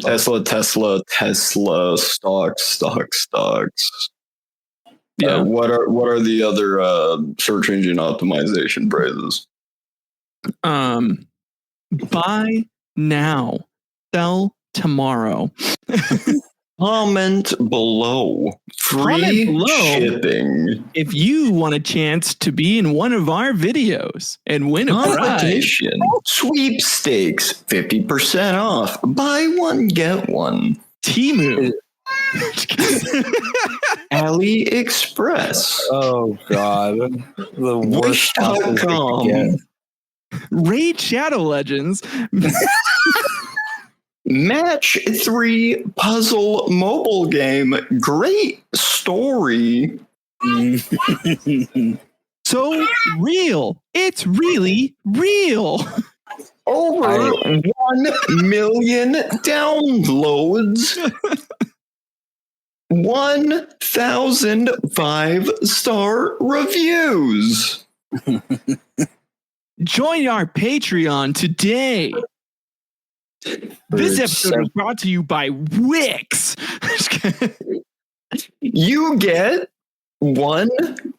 Speaker 3: Tesla, stocks.
Speaker 2: Yeah.
Speaker 3: What are the other search engine optimization phrases?
Speaker 2: Buy now, sell tomorrow.
Speaker 3: Comment below. Free
Speaker 2: Comment below
Speaker 3: shipping.
Speaker 2: if you want a chance to be in one of our videos and win a prize.
Speaker 3: Competition. Sweepstakes. 50% off. Buy one, get one.
Speaker 2: Temu.
Speaker 3: AliExpress.
Speaker 1: Oh God, the worst sponsors they could get.
Speaker 3: Wish.com.
Speaker 2: Raid Shadow Legends.
Speaker 3: Match 3 puzzle mobile game. Great story.
Speaker 2: So real. It's really real.
Speaker 3: Over 1 million downloads. 1,000 5-star reviews.
Speaker 2: Join our Patreon today. This episode is brought to you by Wix.
Speaker 3: You get 1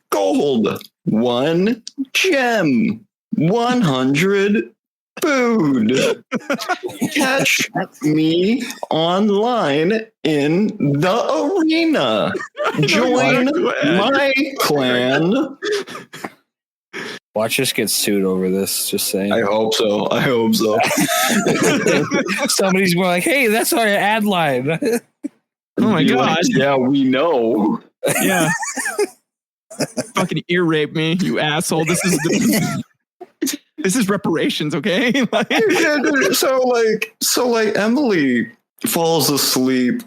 Speaker 3: gold, 1 gem, 100 food. Catch me online in the arena. Join my clan.
Speaker 1: Watch us get sued over this. Just saying.
Speaker 3: I hope so.
Speaker 1: Somebody's going like, "Hey, that's our ad line."
Speaker 2: Oh my God.
Speaker 3: Yeah, we know.
Speaker 2: Yeah. Fucking ear rape me, you asshole. This is reparations, okay?
Speaker 3: So Emily falls asleep.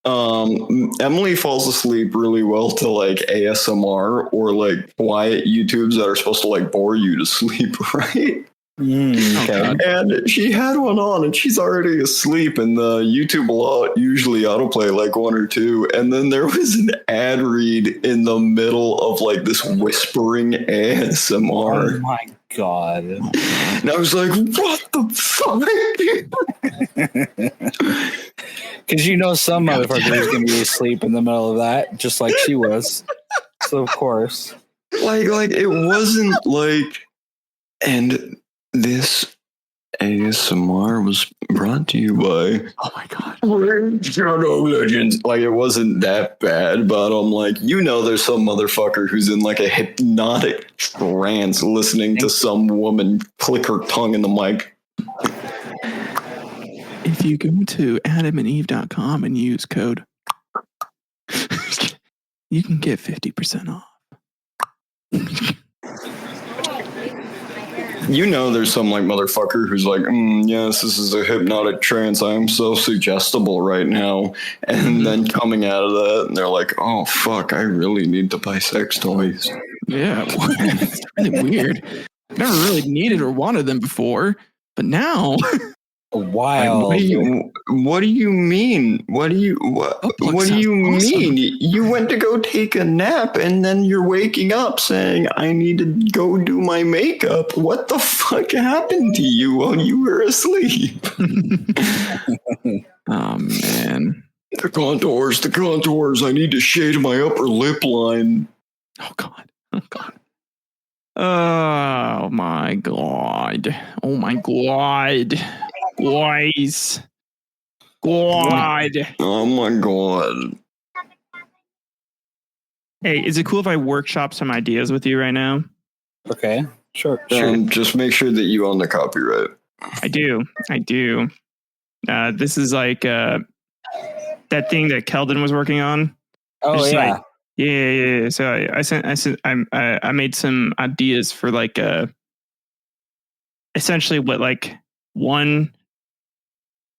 Speaker 3: Emily falls asleep really well to like ASMR or like quiet YouTubes that are supposed to like bore you to sleep, right?
Speaker 1: Okay.
Speaker 3: And she had one on and she's already asleep, and the YouTube will usually autoplay like 1 or 2, and then there was an ad read in the middle of like this whispering ASMR.
Speaker 1: Oh my God.
Speaker 3: And I was like, what the fuck?
Speaker 1: Because you know some motherfucker is going to be asleep in the middle of that, just like she was. So of course.
Speaker 3: Like it wasn't like, and this ASMR was brought to you by
Speaker 2: Oh my God.
Speaker 3: Shadow Legends. Like it wasn't that bad, but I'm like, there's some motherfucker who's in like a hypnotic trance listening to some woman click her tongue in the mic.
Speaker 2: If you go to adamandeve.com and use code, you can get 50% off.
Speaker 3: There's some like motherfucker who's like, yes, this is a hypnotic trance. I'm so suggestible right now. And then coming out of that, and they're like, oh, fuck, I really need to buy sex toys.
Speaker 2: Yeah, it's really weird. Never really needed or wanted them before, but now...
Speaker 1: Wow.
Speaker 3: What do you mean? What do you mean? You went to go take a nap and then you're waking up saying, I need to go do my makeup. What the fuck happened to you while you were asleep?
Speaker 2: Oh man.
Speaker 3: The contours. I need to shade my upper lip line.
Speaker 2: Oh god. Oh my god. Guys. God.
Speaker 3: Oh my god.
Speaker 2: Hey, is it cool if I workshop some ideas with you right now?
Speaker 1: Okay. Sure.
Speaker 3: Just make sure that you own the copyright.
Speaker 2: I do. This is like that thing that Keldon was working on.
Speaker 1: Oh yeah.
Speaker 2: Yeah. So I made some ideas for like essentially what like one.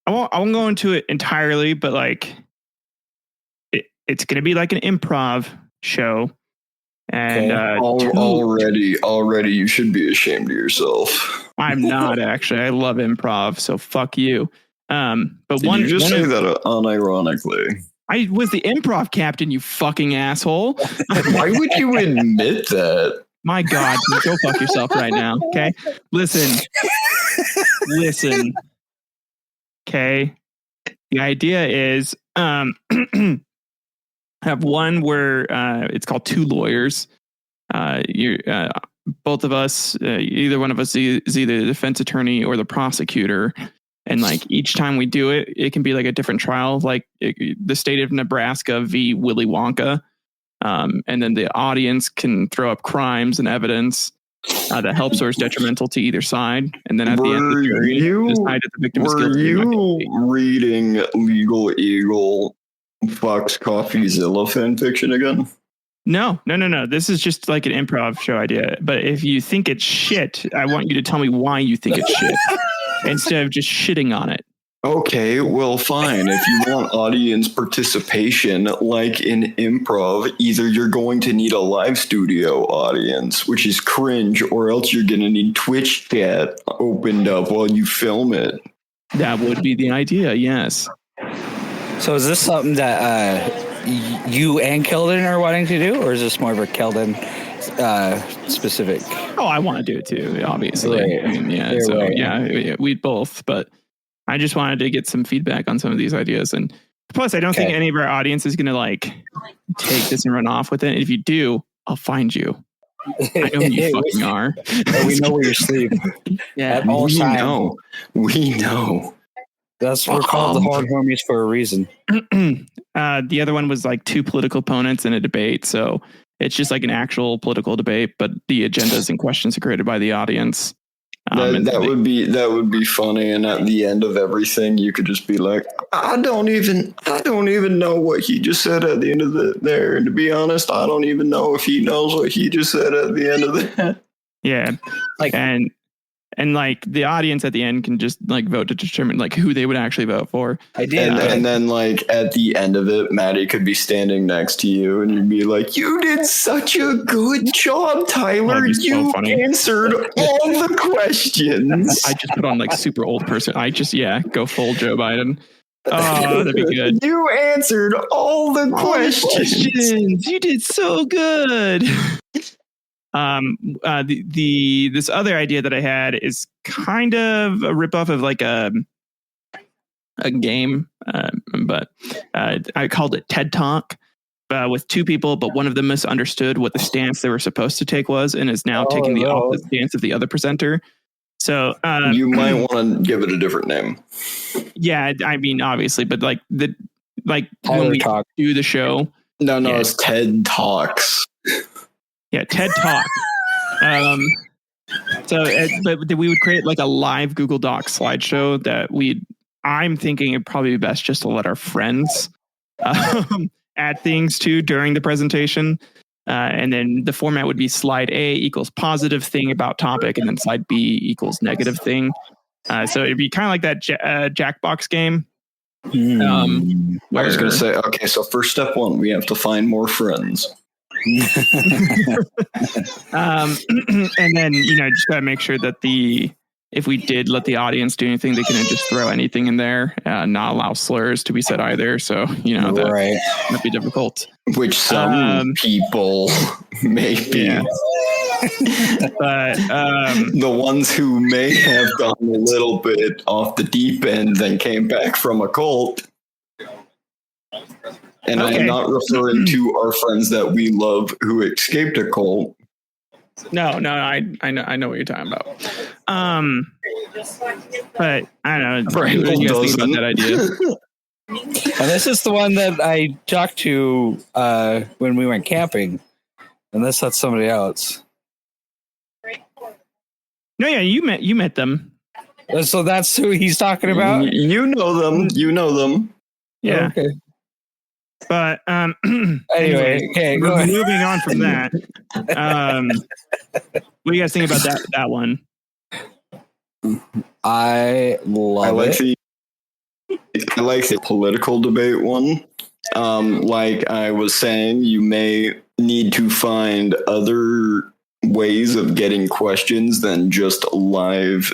Speaker 2: I won't go into it entirely, but like it's gonna be like an improv show. And
Speaker 3: already you should be ashamed of yourself.
Speaker 2: I'm not actually. I love improv, so fuck you. But
Speaker 3: you just say that unironically.
Speaker 2: I was the improv captain, you fucking asshole.
Speaker 3: Why would you admit that?
Speaker 2: My God, go fuck yourself right now. Okay. Listen. Okay. The idea is have one where it's called Two Lawyers. both of us, either one of us is either the defense attorney or the prosecutor. And like each time we do it, it can be like a different trial, like the state of Nebraska v. Willy Wonka. And then the audience can throw up crimes and evidence that helps or is detrimental to either side. And then at the end, the jury decide if the victim is guilty.
Speaker 3: Were you reading Legal Eagle Fox Coffeezilla fan fiction again?
Speaker 2: No. This is just like an improv show idea. But if you think it's shit, I want you to tell me why you think it's shit instead of just shitting on it.
Speaker 3: Okay, well, fine. If you want audience participation, like in improv, either you're going to need a live studio audience, which is cringe, or else you're going to need Twitch chat opened up while you film it.
Speaker 2: That would be the idea, yes.
Speaker 1: So is this something that you and Keldon are wanting to do, or is this more of a Keldon specific?
Speaker 2: Oh, I want to do it too, obviously.
Speaker 1: Right.
Speaker 2: I mean, yeah. So yeah, we'd both, but I just wanted to get some feedback on some of these ideas. And plus, I don't think any of our audience is going to like take this and run off with it. If you do, I'll find you. I know who you fucking are.
Speaker 1: We know where you sleep.
Speaker 2: Yeah,
Speaker 1: at all times.
Speaker 3: We know.
Speaker 1: That's we're called the hard homies for a reason.
Speaker 2: The other one was like two political opponents in a debate. So it's just like an actual political debate, but the agendas and questions are created by the audience.
Speaker 3: That would be funny, and at the end of everything, you could just be like, I don't even know what he just said at the end of there. And to be honest, I don't even know if he knows what he just said at the end of that.
Speaker 2: Yeah, like and like the audience at the end can just like vote to determine like who they would actually vote for.
Speaker 1: I did,
Speaker 3: and then like at the end of it, Maddie could be standing next to you, and you'd be like, "You did such a good job, Tyler. You answered all the questions."
Speaker 2: I just put on like super old person. I just go full Joe Biden. Oh, that'd be good.
Speaker 3: You answered all the questions.
Speaker 2: You did so good. This other idea that I had is kind of a ripoff of like a game, but I called it TED Talk with two people, but one of them misunderstood what the stance they were supposed to take was and is now taking the opposite stance of the other presenter. So
Speaker 3: you might want to give it a different name.
Speaker 2: Yeah, I mean, obviously, but like
Speaker 1: Tyler
Speaker 2: when we
Speaker 1: Talk.
Speaker 2: do the show.
Speaker 3: No, it's TED Talks.
Speaker 2: Yeah, TED Talk. But we would create like a live Google Docs slideshow that I'm thinking it'd probably be best just to let our friends add things to during the presentation. And then the format would be slide A equals positive thing about topic, and then slide B equals negative thing. So it'd be kind of like that Jackbox game.
Speaker 3: I was going to say, okay, so first step one, we have to find more friends.
Speaker 2: And then just gotta make sure that if we did let the audience do anything, they couldn't just throw anything in there, not allow slurs to be said either. So that might be difficult.
Speaker 3: Which some people may be.
Speaker 2: Yeah. But
Speaker 3: the ones who may have gone a little bit off the deep end then came back from a cult. And I'm not referring to our friends that we love who escaped a cult.
Speaker 2: No, I know what you're talking about. But I don't know. What do you guys think about that idea?
Speaker 1: And this is the one that I talked to when we went camping, unless that's somebody else.
Speaker 2: No, yeah, you met them.
Speaker 1: So that's who he's talking about.
Speaker 3: You know them.
Speaker 2: Yeah.
Speaker 1: Okay.
Speaker 2: But
Speaker 1: anyway, okay,
Speaker 2: moving on from that. What do you guys think about that one?
Speaker 1: I like
Speaker 3: the political debate one. Like I was saying, you may need to find other ways of getting questions than just live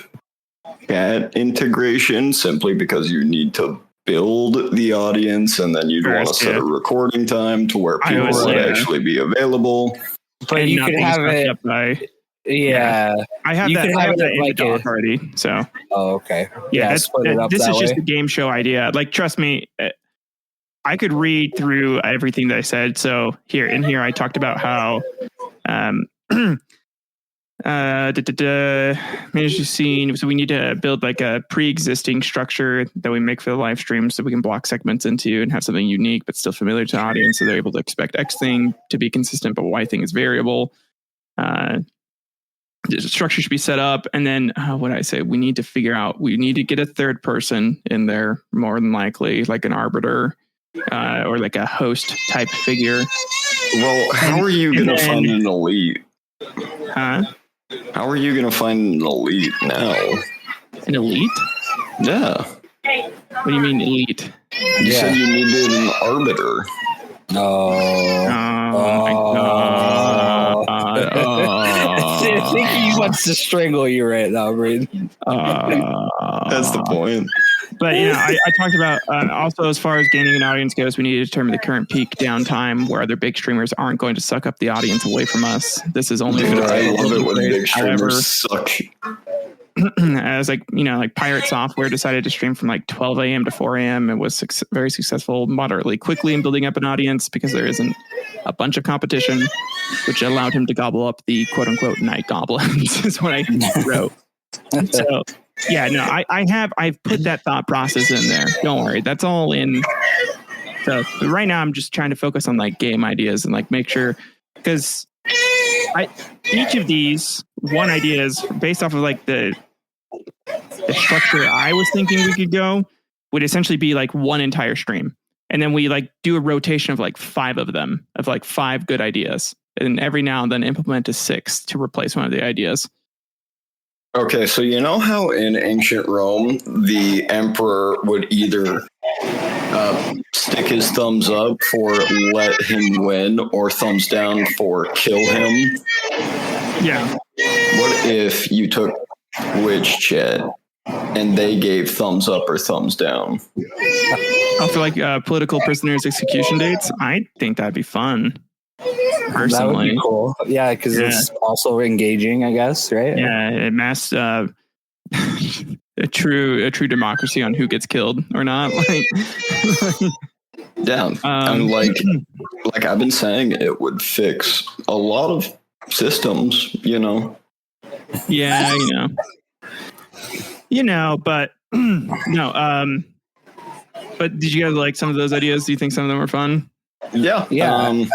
Speaker 3: chat integration, simply because you need to build the audience, and then you'd want to set a recording time to where people would actually be available.
Speaker 1: But you could have it.
Speaker 2: I have that in the doc already. So.
Speaker 1: Oh, okay.
Speaker 2: This is just a game show idea. Like, trust me, I could read through everything that I said. So here I talked about how Manage the scene. So we need to build like a pre-existing structure that we make for the live stream so we can block segments into and have something unique but still familiar to the audience, so they're able to expect X thing to be consistent but Y thing is variable. The structure should be set up, and then what did I say? We need to figure out. We need to get a third person in there, more than likely, like an arbiter or like a host type figure.
Speaker 3: Well, how are you going to find an elite?
Speaker 2: Huh?
Speaker 3: How are you going to find an elite now?
Speaker 2: An elite?
Speaker 3: Yeah.
Speaker 2: What do you mean elite?
Speaker 3: You said you needed an arbiter.
Speaker 1: Oh
Speaker 2: my God.
Speaker 1: I think he wants to strangle you right now, Brayden.
Speaker 3: That's the point.
Speaker 2: But I talked about also as far as gaining an audience goes, we need to determine the current peak downtime where other big streamers aren't going to suck up the audience away from us. This is only for the
Speaker 3: I love it when big streamers suck.
Speaker 2: As like Pirate Software decided to stream from like 12 a.m. to 4 a.m. and was very successful moderately quickly in building up an audience because there isn't a bunch of competition, which allowed him to gobble up the quote unquote night goblins is what I wrote. So I've put that thought process in there. Don't worry, that's all in. So right now I'm just trying to focus on like game ideas and like make sure, because each of these one ideas based off of like the structure I was thinking we could go would essentially be like one entire stream. And then we like do a rotation of like 5 of them, of like 5 good ideas. And every now and then implement a 6th to replace one of the ideas.
Speaker 3: Okay, so you know how in ancient Rome, the emperor would either stick his thumbs up for let him win or thumbs down for kill him?
Speaker 2: Yeah.
Speaker 3: What if you took Twitch chat and they gave thumbs up or thumbs down?
Speaker 2: Oh, for like political prisoners' execution dates? I think that'd be fun. Personally.
Speaker 1: That would be cool. Yeah, because it's also engaging, I guess, right?
Speaker 2: Yeah, it masks a true democracy on who gets killed or not.
Speaker 3: Yeah, and like I've been saying, it would fix a lot of systems,
Speaker 2: Yeah, but no. But did you guys like some of those ideas? Do you think some of them were fun?
Speaker 3: Yeah.
Speaker 2: The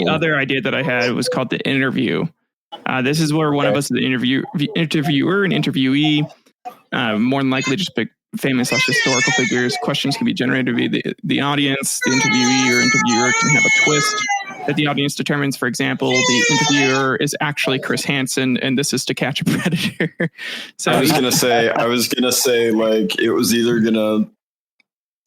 Speaker 2: other idea that I had was called the interview. This is where one of us is the interviewer and interviewee. More than likely just pick famous / historical figures. Questions can be generated via the audience. The interviewee or interviewer can have a twist that the audience determines. For example, the interviewer is actually Chris Hansen, and this is To Catch a Predator. So
Speaker 3: I was gonna say like it was either gonna.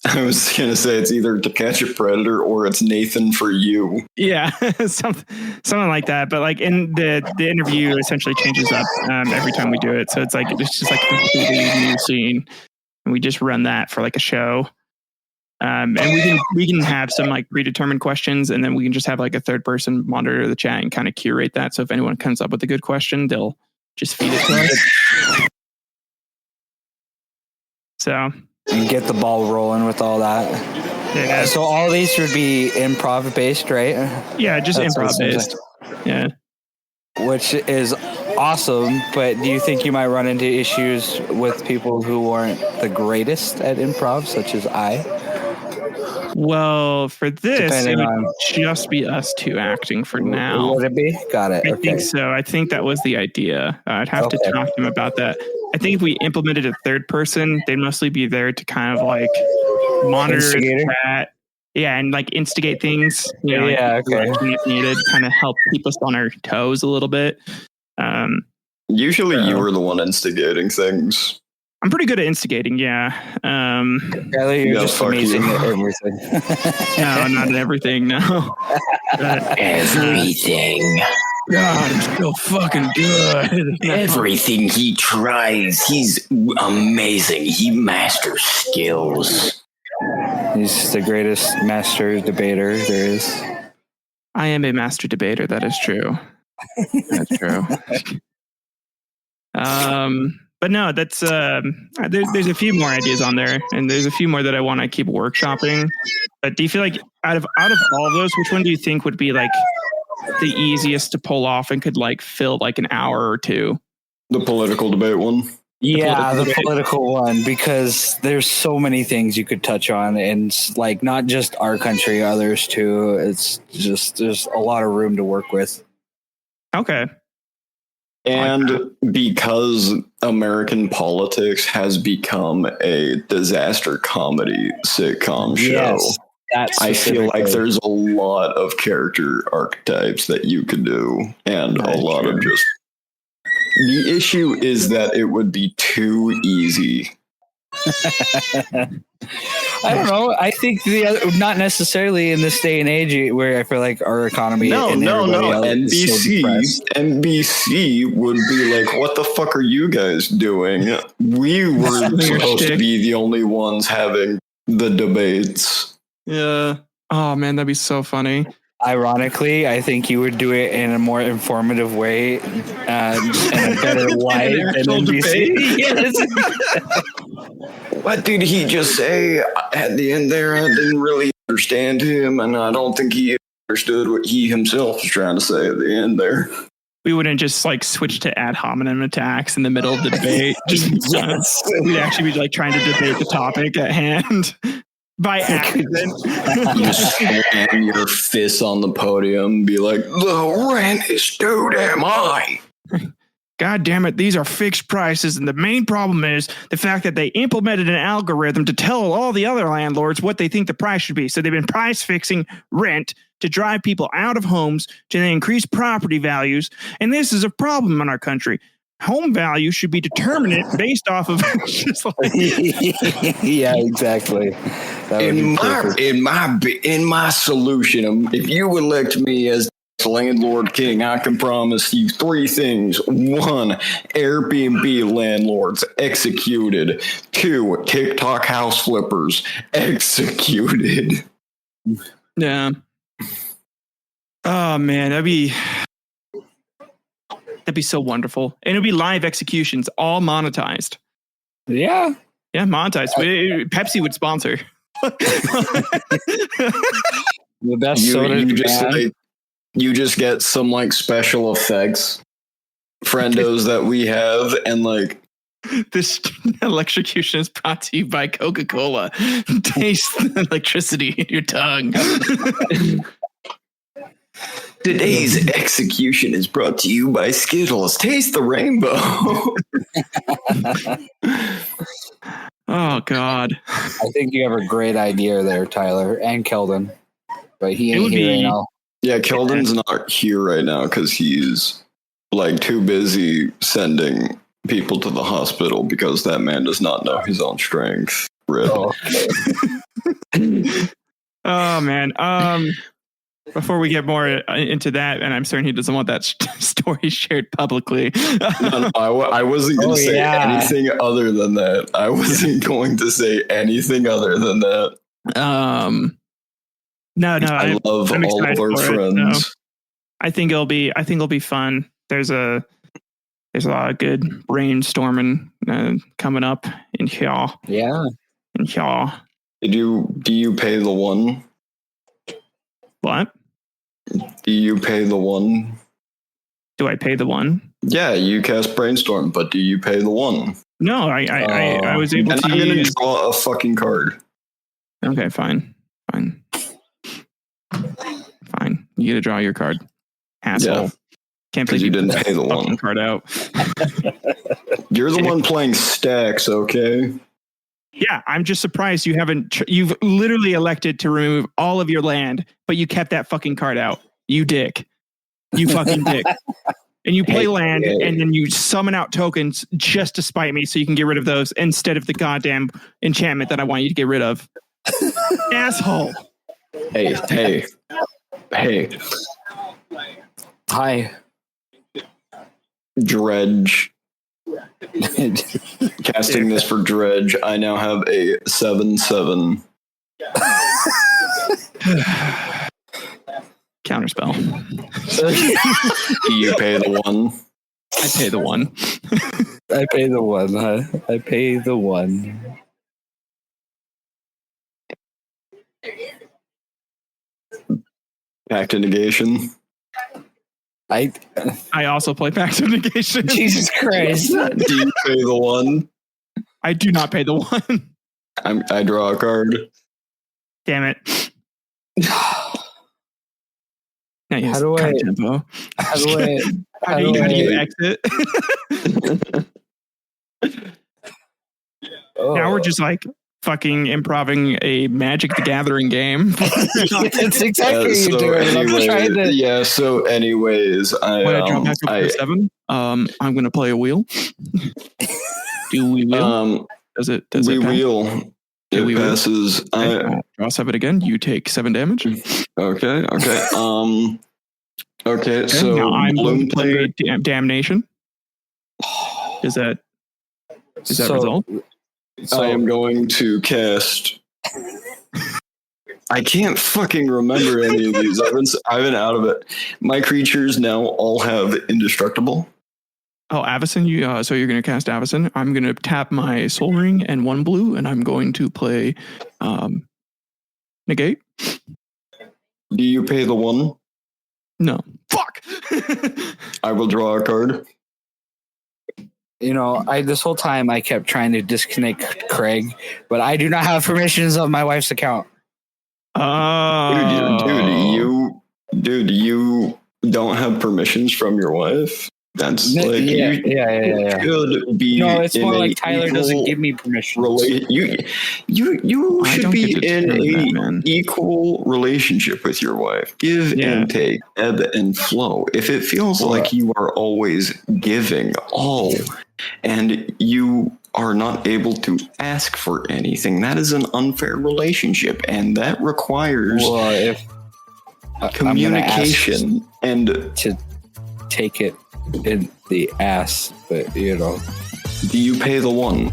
Speaker 3: I was gonna say it's either To Catch a Predator or it's Nathan For You.
Speaker 2: Yeah, something like that. But like in the interview, essentially changes up every time we do it. So it's just like a completely new scene, and we just run that for like a show. And we can have some like predetermined questions, and then we can just have like a third person monitor the chat and kind of curate that. So if anyone comes up with a good question, they'll just feed it to us. So.
Speaker 1: And get the ball rolling with all that.
Speaker 2: Yeah.
Speaker 1: So all these would be improv based, right?
Speaker 2: Yeah, just improv based. Yeah.
Speaker 1: Which is awesome, but do you think you might run into issues with people who aren't the greatest at improv, such as I?
Speaker 2: Well, for this, it would just be us 2 acting for now.
Speaker 1: Would it be? Got it.
Speaker 2: I think so. I think that was the idea. I'd have to talk to him about that. I think if we implemented a third person, they'd mostly be there to kind of like monitor that. Yeah, and like instigate things. If needed, kind of help keep us on our toes a little bit.
Speaker 3: Usually you were the one instigating things.
Speaker 2: I'm pretty good at instigating, yeah.
Speaker 1: Tyler, you're just amazing at everything.
Speaker 2: No, not at everything, no.
Speaker 3: Everything.
Speaker 2: God, he's so fucking good.
Speaker 3: Everything he tries, he's amazing. He masters skills.
Speaker 1: He's the greatest master debater there is.
Speaker 2: I am a master debater, that is true. That's true. But no, that's there's a few more ideas on there, and there's a few more that I want to keep workshopping. But do you feel like out of all of those, which one do you think would be like the easiest to pull off and could like fill like an hour or two.
Speaker 3: The political debate one.
Speaker 1: The political one, because there's so many things you could touch on, and like not just our country, others too. It's just there's a lot of room to work with.
Speaker 2: Okay.
Speaker 3: And because American politics has become a disaster comedy sitcom show, I feel like there's a lot of character archetypes that you could do, and a lot of just. The issue is that it would be too easy.
Speaker 1: I don't know. I think not necessarily in this day and age where I feel like our economy.
Speaker 3: No. NBC would be like, "What the fuck are you guys doing? We were supposed to be the only ones having the debates."
Speaker 2: Yeah. Oh man, that'd be so funny.
Speaker 1: Ironically, I think you would do it in a more informative way and a better light than NBC. Yes.
Speaker 3: What did he just say at the end there? I didn't really understand him, and I don't think he understood what he himself was trying to say at the end there.
Speaker 2: We wouldn't just like switch to ad hominem attacks in the middle of the debate. Yes. We'd actually be like trying to debate the topic at hand. By accident.
Speaker 3: You slam your fists on the podium, be like, "The rent is too damn high."
Speaker 2: God damn it, these are fixed prices, and the main problem is the fact that they implemented an algorithm to tell all the other landlords what they think the price should be. So they've been price fixing rent to drive people out of homes to then increase property values. And this is a problem in our country. Home value should be determined based off of just like
Speaker 1: yeah, exactly.
Speaker 3: In my solution, if you elect me as landlord king, I can promise you 3 things. 1, Airbnb landlords executed. 2, TikTok house flippers executed.
Speaker 2: Yeah. Oh man, that'd be so wonderful. And it'd be live executions, all monetized.
Speaker 1: Yeah.
Speaker 2: Yeah, monetized. Pepsi would sponsor.
Speaker 1: The best soda.
Speaker 3: You just get some like special effects friendos that we have, and like
Speaker 2: this electrocution is brought to you by Coca-Cola. Taste the electricity in your tongue.
Speaker 3: Today's execution is brought to you by Skittles. Taste the rainbow.
Speaker 2: Oh God!
Speaker 1: I think you have a great idea there, Tyler, and Keldon, but he ain't here right now.
Speaker 3: Yeah, Keldon's not here right now because he's like too busy sending people to the hospital because that man does not know his own strength. Rip.
Speaker 1: Oh, okay.
Speaker 2: Oh man. Before we get more into that, and I'm certain he doesn't want that story shared publicly.
Speaker 3: No, I wasn't going to say anything other than that. I wasn't going to say anything other than that.
Speaker 2: No,
Speaker 3: I love all of our friends.
Speaker 2: No. I think it'll be fun. There's a lot of good brainstorming coming up in here.
Speaker 1: Yeah.
Speaker 2: In here.
Speaker 3: Do you pay the one?
Speaker 2: What?
Speaker 3: Do you pay the one?
Speaker 2: Do I pay the one?
Speaker 3: Yeah, you cast brainstorm, but do you pay the one?
Speaker 2: No, I was able to.
Speaker 3: I'm going to draw a fucking card.
Speaker 2: Okay, fine. You get to draw your card, asshole.
Speaker 3: Yeah.
Speaker 2: Can't believe
Speaker 3: you didn't pay the one
Speaker 2: card out.
Speaker 3: You're the one playing stacks, okay?
Speaker 2: Yeah, I'm just surprised you haven't. You've literally elected to remove all of your land, but you kept that fucking card out. You dick. You fucking dick. And you play land, and then you summon out tokens just to spite me, so you can get rid of those instead of the goddamn enchantment that I want you to get rid of. Asshole.
Speaker 3: Hey.
Speaker 1: Hi.
Speaker 3: Dredge. Casting this for Dredge, I now have a 7/7.
Speaker 2: Counterspell.
Speaker 3: You pay the one.
Speaker 2: I pay the one.
Speaker 1: I pay the one, huh? I pay the one.
Speaker 3: Back to negation.
Speaker 1: I
Speaker 2: also play Pact of Negation.
Speaker 1: Jesus Christ.
Speaker 3: Do you pay the one?
Speaker 2: I do not pay the one.
Speaker 3: I draw a card.
Speaker 2: Damn it. Now
Speaker 1: How do I-
Speaker 2: tempo.
Speaker 1: How do I?
Speaker 2: How do you exit? Now we're just like fucking improving a Magic the Gathering game.
Speaker 1: That's exactly what you're doing. I'm trying to.
Speaker 3: So anyways,
Speaker 2: When I drop back up to 7, I'm gonna play a wheel. Do we wheel? Does it
Speaker 3: we
Speaker 2: pass?
Speaker 3: wheel. It
Speaker 2: we
Speaker 3: passes.
Speaker 2: Draw 7 again. You take 7 damage.
Speaker 3: Okay. Okay. So
Speaker 2: now I'm going
Speaker 3: balloon
Speaker 2: to play Damnation. Is that result?
Speaker 3: So I am going to cast. I can't fucking remember any of these. I've been out of it. My creatures now all have indestructible.
Speaker 2: Oh, Avacyn, so you're going to cast Avacyn. I'm going to tap my Soul Ring and 1 blue, and I'm going to play Negate.
Speaker 3: Do you pay the 1?
Speaker 2: No. Fuck!
Speaker 3: I will draw a card.
Speaker 1: This whole time I kept trying to disconnect Craig, but I do not have permissions of my wife's account.
Speaker 3: Dude, you don't have permissions from your wife? That's like
Speaker 1: yeah.
Speaker 3: should be.
Speaker 1: No, it's more like Tyler doesn't give me permission.
Speaker 3: You should be in an equal relationship with your wife. Give and take, ebb and flow. If it feels like you are always giving all, and you are not able to ask for anything, that is an unfair relationship, and that requires communication and
Speaker 1: to take it in the ass, but
Speaker 3: do you pay the 1?